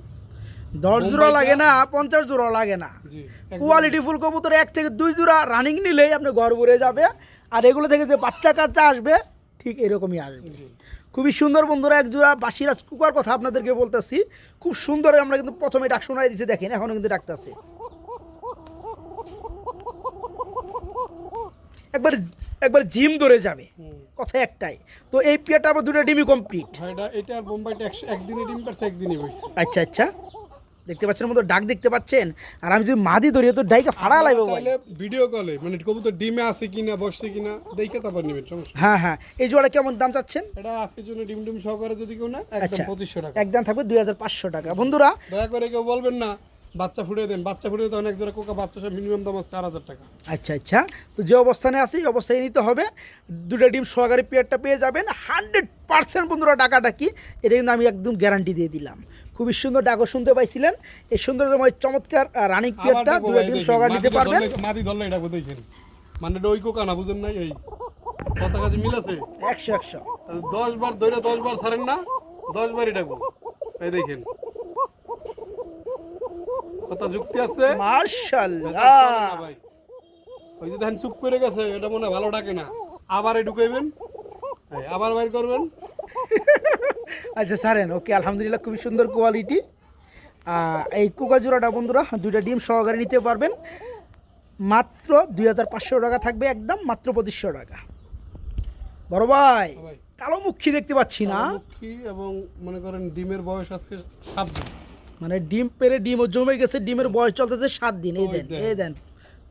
10 জোড়া লাগে না, 50 জোড়া লাগে না। জি। কোয়ালিটি ফুল কবুতর 1 থেকে 2 জোড়া রানিং নিলেই আপনি ঘর ভরে যাবে। আর এগুলো থেকে যে বাচ্চা কাচ্চা আসবে ঠিক এরকমই আসবে। জি। খুবই সুন্দর বন্ধুরা, এক জোড়া বাসিরাজ কুকার কথা আপনাদেরকে বলতেছি। খুব সুন্দর, আমরা কিন্তু প্রথমে ডাক শোনাই দিয়েছি, দেখেন এখনও কিন্তু ডাকতেছে। একবার একবার জিম ধরে যাবে, কথা একটাই। তো এই পেয়ারটা আবার দুটো ডিমই কমপ্লিট। ভাইটা এটা আর বোম্বাইটা একদিনে ডিম পারছে, একদিনই হইছে। আচ্ছা আচ্ছা, দেখতে পাচ্ছেন মতো ডাক দেখতে পাচ্ছেন। আর আমি যদি মাদি ধরি তো ডাইকা ফাড়া লাগবে ভাই। চাইলে ভিডিও কলে মানে কবুতর ডিমে আছে কিনা বসছে কিনা দেখে তারপর নেবেন, সমস্যা নেই। হ্যাঁ হ্যাঁ, এই জোড়া কেমন দাম চাচ্ছেন? এটা আজকের জন্য ডিম সহকারে যদি কেউ না একদম আচ্ছা, 2500 টাকা। একদম থাকবে 2500 টাকা। বন্ধুরা দয়া করে কেউ বলবেন না বাচ্চা ফুটিয়ে দেন, বাচ্চা ফুটিয়ে তো অনেক জোড়া কোকা বাচ্চা সব মিনিমাম দাম আছে 4000 টাকা। আচ্ছা আচ্ছা, তো যে অবস্থানে আছে এই অবস্থায় নিতে হবে। দুটো ডিম সহকারী পেয়ারটা পেয়ে যাবেন 100%। বন্ধুরা ডাকাডাকি, এটা কিন্তু আমি একদম গ্যারান্টি দিয়ে দিলাম। খুবই সুন্দর ডাকও শুনতে পাইছিলেন। এই সৌন্দর্যময় চমৎকার রানিং পেয়ারটা দুটো ডিম সহকারে নিতে পারবেন। মাদি ধরলে এটা দেখেন, মানে এটা ওই কোকা না, বুঝেন নাই? এই কথা কাজে মিল আছে 100 10 বার ধরে 10 বার ছাড়েন না, 10 বারই ডাকবো। এই দেখেন কথা যুক্তি আছে। মাশাআল্লাহ, ভাই ওই যে দেখেন চুপ করে গেছে, এটা মনে হয় ভালো ডাকে না, আবার এই ঢুকাইবেন, এই আবার বাইর করবেন। আচ্ছা সারেন, ওকে আলহামদুলিল্লাহ খুবই সুন্দর কোয়ালিটি। এই কুকা জোড়াটা বন্ধুরা দুইটা ডিম সহকারে নিতে পারবেন মাত্র 2500 টাকা থাকবে, একদম মাত্র 2500 টাকা। বড় ভাই ভাই কালো মুখী দেখতে পাচ্ছি না, কালোমুখী এবং মনে করেন ডিমের বয়স আজকে 7 দিন। মানে ডিম পেরে ডিমও জমে গেছে, ডিমের বয়স চলতেছে 7 দিন। এই ওই দেন, দেন। এই দেন,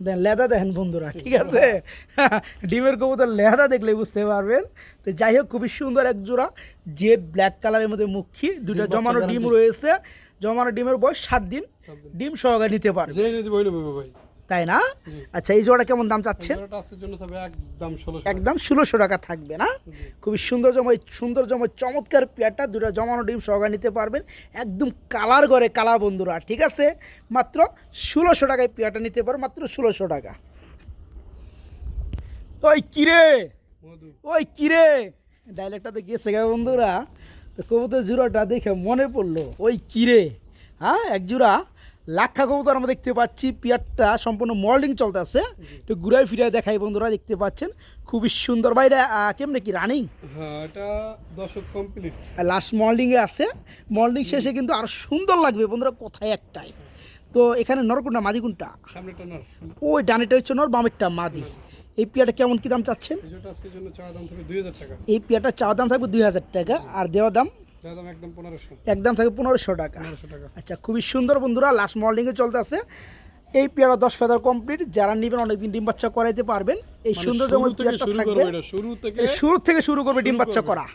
দেন লেদা দেখেন বন্ধুরা, ঠিক আছে? ডিমের কবুতর লেদা দেখলে বুঝতে পারবেন। তো যাই হোক, খুবই সুন্দর এক জোড়া জেড ব্ল্যাক কালারের মধ্যে মুখী, দুটো বাচ্চা জমানো ডিম guarantee। রয়েছে। জমানো ডিমের বয়স 7 দিন, 7 দিন। ডিম সহকারে নিতে পারবে, যে নিতে বই নেবে ভাই। তাই না? জি। আচ্ছা, এই জোড়া কেমন দাম চাচ্ছেন? জোড়াটা আজকের জন্য তবে একদম 1600 একদম 1600 টাকা থাকবে না? জি। খুবই সৌন্দর্যময় চমৎকার পেয়ারটা দুটো জমানো ডিম সহকারে নিতে পারবেন, একদম কালার করে কালা বন্ধুরা, ঠিক আছে? মাত্র 1600 টাকায় পেয়ারটা নিতে পারো, মাত্র 1600 টাকা। ওই কিরে, মধু ওই কিরে, ডায়লগটাতে গেছে গা বন্ধুরা। তো কবুতর জোড়াটা দেখে মনে পড়লো, ওই কিরে, হ্যাঁ এক জোড়া লাক্ষা কবুতর আমরা দেখতে পাচ্ছি। পেয়ারটা সম্পূর্ণ মল্ডিং চলতেছে, একটু ঘুরাই ফিরাই দেখাই বন্ধুরা, দেখতে পাচ্ছেন খুবই সুন্দর। বাইরে কেমনে কি রানিং? হ্যাঁ, এটা 10 কমপ্লিট। লাস্ট মল্ডিংয়ে আছে, মল্ডিং শেষে কিন্তু আরও সুন্দর লাগবে বন্ধুরা, কথাই একটাই। তো এখানে নরকুন্ডা মাদি কোনটা? সামনেটা নর, ওই ডানেটা হচ্ছে নর, বামেরটা মাদি। এই পেয়ারটা কেমন কি দাম চাচ্ছেন? এই জোড়াটা আজকের জন্য চাওয়া দাম থাকবে 2000 টাকা। এই পেয়ারটা চাওয়া দাম থাকবে 2000 টাকা, আর দেওয়া দাম চাওয়া দাম একদম 1500। একদম থাকবে 1500 টাকা। 1500 টাকা। আচ্ছা, খুবই সুন্দর বন্ধুরা, লাস্ট মর্নিংয়ে চলতে আছে। এই পেয়ারা 10 ফেদার কমপ্লিট, যারা নেবেন অনেকদিন ডিম বাচ্চা করাইতে পারবেন। এই মানে সুন্দর শুরু যেমন থেকে পেয়ারটা শুরু থাকবে, করবো এটা, শুরু থেকে শুরু করবে ডিম শুরু বাচ্চা করবে। করা।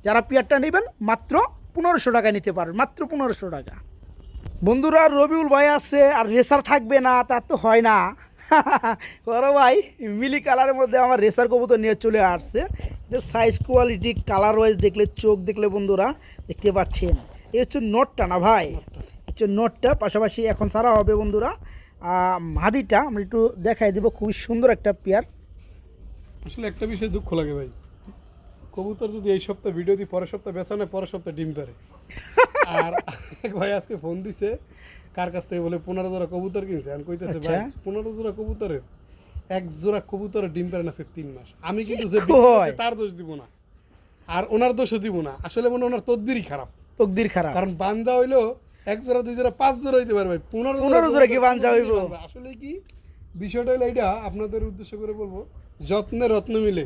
যারা পেয়ারটা নেবেন মাত্র 1500 টাকা নিতে পারবেন, মাত্র 1500 টাকা। বন্ধুরা রবিউল ভাই আছে আর রেসার থাকবে না, তার তো হয় না। বড় ভাই মিলি কালারের মধ্যে আমার রেসার কবুতর নিয়ে চলে আসছে। সাইজ কোয়ালিটি কালার ওয়াইজ দেখলে, চোখ দেখলে বন্ধুরা দেখতে পাচ্ছেন, এই হচ্ছে নোটটা না ভাই, হচ্ছে নোটটা। পাশাপাশি এখন ছাড়া হবে বন্ধুরা মাদিটা, আমরা একটু দেখাই দেবো, খুবই সুন্দর একটা পেয়ার। আসলে একটা বিষয় দুঃখ লাগে ভাই, কবুতর যদি এই সপ্তাহে ভিডিও দিই পরের সপ্তাহে বেচা নেয়, পরের সপ্তাহে ডিম পারে। আর এক ভাই আজকে ফোন দিছে, কার কাছ থেকে বলে 15 জোড়া কবুতর কিনছে, আমি কইতেছে আচ্ছা। ভাই 15 জোড়া কবুতরের এক জোড়া কবুতরের ডিম পারে না আজকে 3 মাস। আমি কিন্তু যে কয়? বিক্রি করছে তার দোষ দিব না, আর ওনার দোষও দিব না, আসলে মনে হয় ওনার তদবিরই খারাপ। তকদির খারাপ, কারণ বান্দা হইলো 1 জোড়া 2 জোড়া 5 জোড়া হইতে পারে ভাই, 15 জোড়া কি বাঞ্জা হইব? আসলে কি বিষয়টা হলো এইটা, আপনাদের উদ্দেশ্য করে বলবো, যত্নে রত্ন মিলে,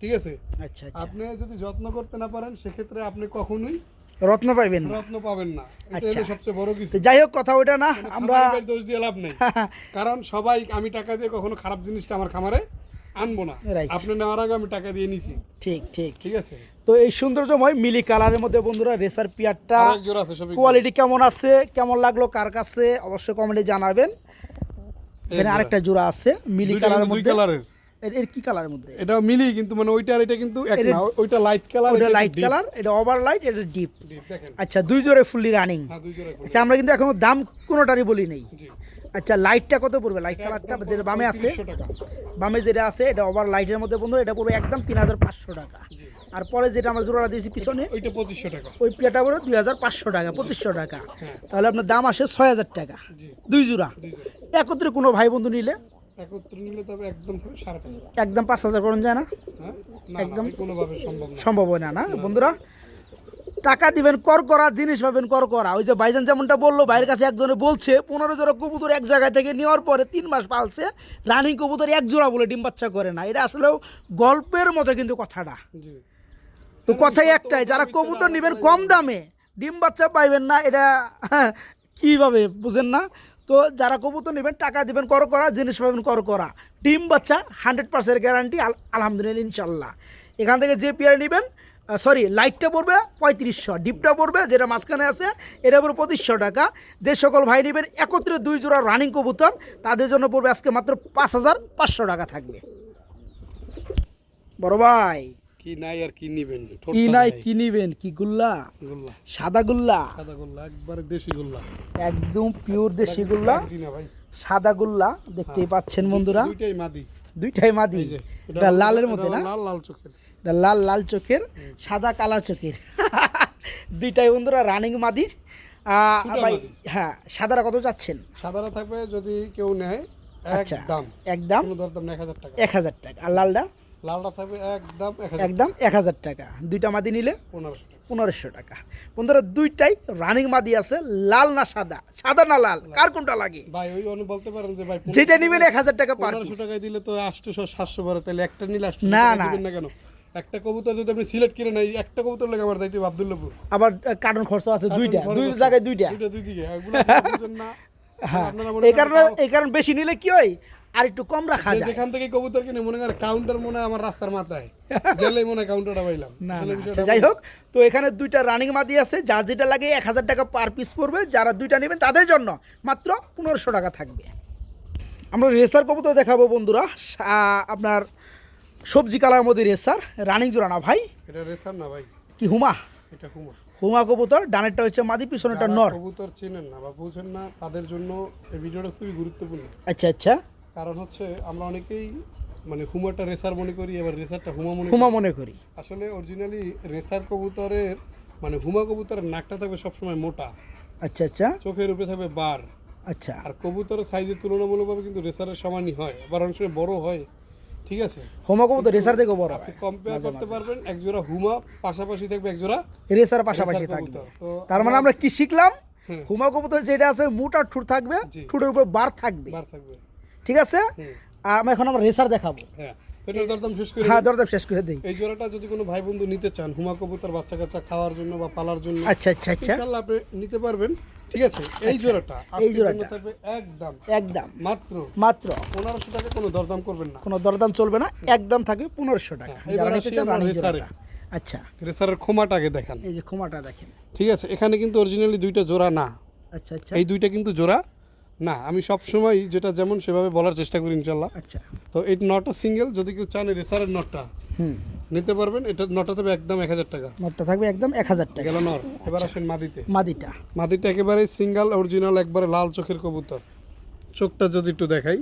ঠিক আছে? আচ্ছা আচ্ছা, আপনি যদি যত্ন করতে না পারেন সেক্ষেত্রে আপনি কখনোই রত্ন পাইবেন না। রত্ন পাবেন না, এটা আচ্ছা। হলো সবচেয়ে বড় কিছু। তো যাই হোক, কথা ওইটা না, আমরা খামারিদের দোষ দিয়ে লাভ নেই, কারণ সবাই, আমি টাকা দিয়ে কখনো খারাপ জিনিসটা আমার খামারে আনবো না। Right. আপনি নেওয়ার আগে আমি টাকা দিয়ে নিছি, ঠিক ঠিক। ঠিক আছে? তো এই সৌন্দর্যময় মিলি কালারের মধ্যে বন্ধুরা রেসার পিয়ারটা আরেক জোড়া আছে সবই কোয়ালিটি কেমন আছে, কেমন লাগলো কার কাছে, অবশ্যই কমেন্টে জানাবেন। এখানে জোড়া। আরেকটা জোড়া আছে মিলি দুইটা কালারের কিন্তু দুই মধ্যে। কালারের, এর কি কালারের মধ্যে? এটা মিলি কিন্তু মানে ওইটা আর এটা কিন্তু এক এটা- না, ওইটা লাইট কালার, ওটা লাইট কালার, এটা ওভার লাইট, এটা ডিপ। দেখেন। আচ্ছা, দুই জোড়ে ফুললি রানিং। হ্যাঁ, দুই জোড়া আচ্ছা, আমরা কিন্তু এখনো দাম কোনোটারই বলি নেই। জি। আচ্ছা, লাইটটা কত পড়বে? লাইট কালারটা যেটা বামে আছে, 3500 টাকা। বামে যেটা আছে এটা ওভার লাইটের মধ্যে বন্ধু, এটা পড়বে একদম 3500 টাকা। জি। আর পরে যেটা আমরা জোড়া দিয়েছি পিছনে, ওইটা 2500 টাকা। ওই পেয়ারটা পড়বে 2500 টাকা, 2500 টাকা। হ্যাঁ। তাহলে আপনার দাম আসে 6000 টাকা, জি, দুই জোড়া। দুই জোড়া। একত্রে কোনো ভাই বন্ধু নিলে একত্রে নিলে তবে একদম 5,500। একদম 5000 করুন যায় না? হ্যাঁ, না একদম। একদম কোনোভাবে সম্ভব না। সম্ভব হয় না, না বন্ধুরা। টাকা দিবেন কর করা, জিনিস পাবেন কর করা। ওই যে ভাইজান যেমনটা বললো, ভাইয়ের কাছে একজনে বলছে 15 জোড়া কবুতর এক জায়গায় থেকে নেওয়ার পরে 3 মাস পালছে, রানিং কবুতর এক জোড়া বলে ডিম বাচ্চা করে না। এটা আসলেও গল্পের মতো কিন্তু কথাটা। জি। তো কথাই একটাই, যারা কবুতর নেবেন কম দামে ডিম বাচ্চা পাইবেন না, এটা কীভাবে বুঝেন না? তো যারা কবুতর নেবেন টাকা দিবেন কর করা, জিনিস পাবেন কর করা, ডিম বাচ্চা 100% গ্যারান্টি, আলহামদুলিল্লাহ ইনশাল্লাহ। এখান থেকে যে পেয়ার নেবেন, সরি, লাইটটা পড়বে 3500, ডিপটা পড়বে যেটা মাঝখানে আছে এটা পড়বে 2500 টাকা। যে সকল ভাই নেবেন একত্রে দুই জোড়া রানিং কবুতর, তাদের জন্য পড়বে আজকে মাত্র 5500 টাকা থাকবে। বড় ভাই কি নাই আর কি নিবেন? কি নাই কি নিবেন? কি গুল্লা? গোল্লা, সাদা গুল্লা, সাদা গোল্লা, একবারে দেশি গোল্লা। একদম পিওর দেশি গুল্লা, জি না ভাই, সাদা গুল্লা দেখতেই পাচ্ছেন বন্ধুরা, দুইটাই মাদি। দুইটাই মাদি। এই যে, এটা লালের মধ্যে না, লাল লাল চোখের। এটা লাল লাল চোখের, সাদা কালার চোখের। দুইটাই বন্ধুরা রানিং মাদি। ছোটা ভাই মাদি। হ্যাঁ, সাদারা কত যাচ্ছেন? সাদারা থাকবে যদি কেউ নেয় আচ্ছা, একদম, একদম কোনো দরদাম না, 1000 টাকা। 1000 টাকা। আর লালটা লালটা থাকবে একদম 1000, একদম 1000 টাকা। দুইটা মাদি নিলে 1500 টাকা। 1500 টাকা। বন্ধুরা দুইটাই রানিং মাদি আছে, লাল না সাদা, সাদা না লাল, কার কোনটা লাগে? ভাই ওই অনু বলতে পারেন যে ভাই যেটা নেবেন 1000 টাকা পার 1500 টাকায় দিলে তো 800 700 বারে, তাহলে একটা নিলে 800 না, টাকা না। দিবেন না কেন? একটা কবুতর যদি আপনি সিলেক্ট করে নেই, একটা কবুতর লাগে আমার যাইতে হবে আব্দুল্লাহপুর। আবার কার্টন খরচ আছে দুইটা, খরচ দুই আছে। জায়গায় দুইটা। দুইটা দুই দিকে, আর এগুলো আপনারা বুঝেন না। হ্যাঁ, আপনারা মনে এই করেন কারণে এই কারণ বেশি নিলে কি হয়, আর একটু কম রাখা যে যায়। যেখান থেকে কবুতর কিনে মনে করেন কাউন্টার মনে হয় আমার রাস্তার মাথায় গেলেই মনে হয় কাউন্টারটা পাইলাম। না, আসলে না, বিষয়টা আচ্ছা, যাই হোক, তো এখানে দুইটা রানিং মাদি আছে, যার যেটা লাগে 1000 টাকা পার পিস পড়বে। যারা দুইটা নেবেন তাদের জন্য মাত্র 1500 টাকা থাকবে। আমরা রেসার কবুতর দেখাবো বন্ধুরা, আপনার সবজি কালার মধ্যে রেসার রানিং জোড়া না ভাই, এটা রেসার না ভাই, কি হুমা, এটা হুমা। হুমা কবুতর, ডানেরটা হচ্ছে মাদি, পিছনেরটা যারা নর। কবুতর চেনেন না বা বুঝেন না তাদের জন্য এই ভিডিওটা খুবই গুরুত্বপূর্ণ। আচ্ছা আচ্ছা, কারণ হচ্ছে আমরা অনেকেই মানে হুমাটা রেসার মনে করি, এবার রেসারটা হুমা মনে হুমা করি। মনে করি। আসলে অরিজিনালি রেসার কবুতরের মানে হুমা কবুতরের নাকটা থাকবে সবসময় মোটা, আচ্ছা আচ্ছা চোখের উপরে থাকবে বার, আচ্ছা, আর কবুতরের সাইজের তুলনামূলকভাবে কিন্তু রেসারের সমানই হয়, আবার অনেক সময় বড় হয়, ঠিক আছে? হুমা কবুতর রেসার থেকে বড় হয়, কম্পেয়ার করতে পারবেন, এক জোড়া হুমা পাশাপাশি থাকবে এক জোড়া রেসার পাশাপাশি রেসার থাকবে। কবুতর। তো তার মানে আমরা কি শিখলাম? হুম। হুমা কবুতর যেটা আছে মুট আর ঠুট থাকবে, জি। ঠুটের উপর বার থাকবে, বার থাকবে। ঠিক আছে? হুম। আর এখন আমরা রেসার দেখাবো। হ্যাঁ, এটার দরদাম শেষ করে হ্যাঁ দিই। দরদাম শেষ করে দিই। এই জোড়াটা যদি কোনো ভাই বন্ধু নিতে চান হুমা কবুতর বাচ্চা কাচ্চা খাওয়ার জন্য বা পালার জন্য, আচ্ছা আচ্ছা আচ্ছা, ইনশাআল্লাহ আপনি নিতে পারবেন। ঠিক আছে, এই জোড়াটা এই আজকের জোড়াটা। জন্য থাকবে একদম একদম মাত্র মাত্র 1500 টাকা, কোনো দরদাম করবেন না। কোনো দরদাম চলবে না, একদম থাকবে 1500 টাকা। হ্যাঁ, এবার যারা নিতে আসি চান আমরা রানিং রেসারে। জোড়াটা। আচ্ছা, রেসারের খোমাটাকে দেখান। এই যে খোমাটা দেখেন। ঠিক আছে, এখানে কিন্তু অরিজিনালি দুইটা জোড়া না, আচ্ছা আচ্ছা এই দুইটা কিন্তু জোড়া না। আমি সব সময় যেটা যেমন সেভাবে বলার চেষ্টা করি ইনশাল্লাহ। আচ্ছা, তো এই নটটা সিঙ্গেল, যদি কেউ চান এই রেসারের নটটা হুম, নিতে পারবেন। এটা নটটা তবে একদম 1000 টাকা নটটা থাকবে একদম 1000 টাকা। গেল নর। এবার আসেন মাদিতে। মাদিটা মাদিটা একেবারে সিঙ্গেল অরিজিনাল, একবারে লাল চোখের কবুতর। চোখটা যদি একটু দেখাই,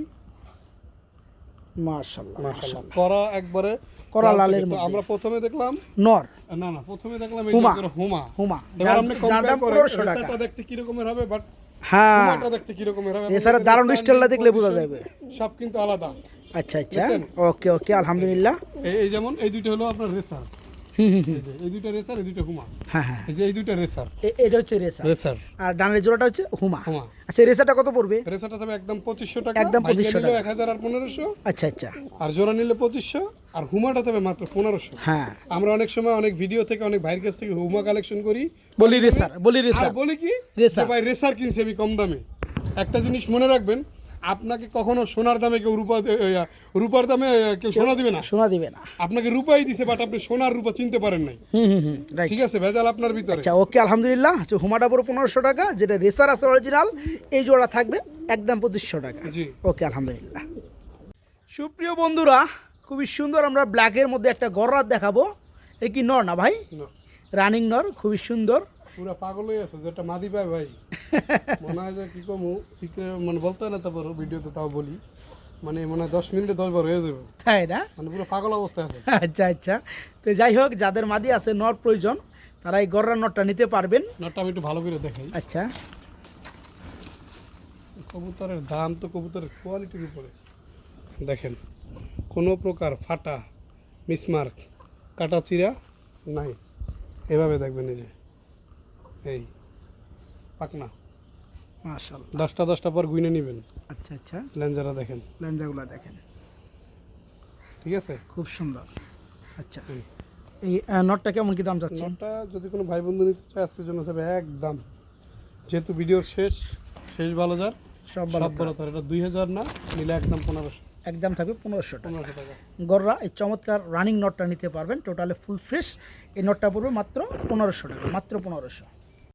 মাশাআল্লাহ মাশাআল্লাহ করা একবারে করা লাল লালের চোখের। তো মধ্যে। আমরা প্রথমে দেখলাম নর না না প্রথমে দেখলাম এই হুমা। যে হুমা। হুমা, এবার আপনি যার কম্পেয়ার দাম করেন 1500 টাকা। রেসারটা দেখতে কি রকমের হবে, বাট হ্যাঁ, হুমাটা দেখতে কি রকমের হবে। রেসারের দারুণ স্টাইলটা দেখলে বোঝা যাবে। সব কিন্তু আলাদা। আচ্ছা আচ্ছা, বুঝছেন? ওকে ওকে, আলহামদুলিল্লাহ। এই যেমন এই দুইটা হলো আপনার রেসার, হুম হুম হুম, এই যে এই দুইটা রেসার, এই দুইটা হুমা। হ্যাঁ হ্যাঁ, এই যে এই দুইটা রেসার, এটা হচ্ছে রেসা, রেসার আর ডানের জোড়াটা হচ্ছে হুমা। হুমা। আচ্ছা, রেসাটা কত পড়বে? রেসারটা তবে একদম 2500 টাকা, একদম ভাইয়া 2500 নিলেও টাকা। 1000 আর 1500, আচ্ছা আচ্ছা, আর জোড়া নিলে 2500, আর হুমাটা তবে মাত্র 1500। হ্যাঁ, আমরা অনেক সময় অনেক ভিডিও থেকে অনেক ভাইয়ের কাছ থেকে হুমা কালেকশন করি, বলি রেসার, বলি আর রেসার। বলি কি রেসার। যে ভাই রেসার কিনছি আমি কম দামে। একটা জিনিস মনে রাখবেন, আপনাকে কখনো সোনার দামে কেউ রূপার দামে কেউ সোনা দিবে না। শোনা দিবে না। আপনাকে রূপাই দিছে, বাট আপনি সোনার রূপা চিনতে পারেন নাই। হুম হুম হুম, রাইট। ঠিক আছে, ভেজাল আপনার ভিতরে। আচ্ছা ওকে, আলহামদুলিল্লাহ। আচ্ছা, হুমাটা পুরো 1500 টাকা, যেটা রেসার আছে অরিজিনাল, এই জোড়া থাকবে একদম 2500 টাকা। জি। ওকে, আলহামদুলিল্লাহ। সুপ্রিয় বন্ধুরা, খুবই সুন্দর আমরা ব্ল্যাকের মধ্যে একটা গররাত দেখাবো। এ কি নর না ভাই? না, রানিং নর, খুবই সুন্দর। পুরা পাগল হয়ে আছে, যেটা মাদি পায় ভাই মনে হয় যে কি কমু মানে বলতে হয় না, তারপর ভিডিওতে তাও বলি, মানে মনে হয় 10 মিনিটে 10 বার হয়ে যাবে, তাই না? মানে পুরো পাগল অবস্থায় আছে। আচ্ছা আচ্ছা, তো যাই হোক, যাদের মাদি আছে নর প্রয়োজন, তারা এই গররা নরটা নিতে পারবেন। নটটা আমি একটু ভালো করে দেখাই। আচ্ছা, কবুতরের দাম তো কবুতরের কোয়ালিটির উপরে। দেখেন, কোনো প্রকার ফাটা, মিসমার্ক, কাটা চিরা নাই। এভাবে দেখবেন, এই যে এই পাকনা মাশাআল্লাহ। 10টা পর গুইনে নেবেন। আচ্ছা আচ্ছা, লেঞ্জারা দেখেন, লেঞ্জাগুলো দেখেন, ঠিক আছে। খুব সুন্দর। আচ্ছা, হুম। এই নটটা কেমন কি দাম যাচ্ছে? নটটা যদি কোনো ভাই বন্ধু নিতে চায় আজকের জন্য তবে একদম, যেহেতু ভিডিওর শেষ ভালো যার সব সব ভালো, বলো তার, এটা 2000 না নিলে একদম 1500 একদম থাকবে 1500 টাকা। টাকা। গররা এই চমৎকার রানিং নটটা নিতে পারবেন, টোটালে ফুল ফ্রেশ। এই নটটা পড়বে মাত্র 1500 টাকা, মাত্র 1500।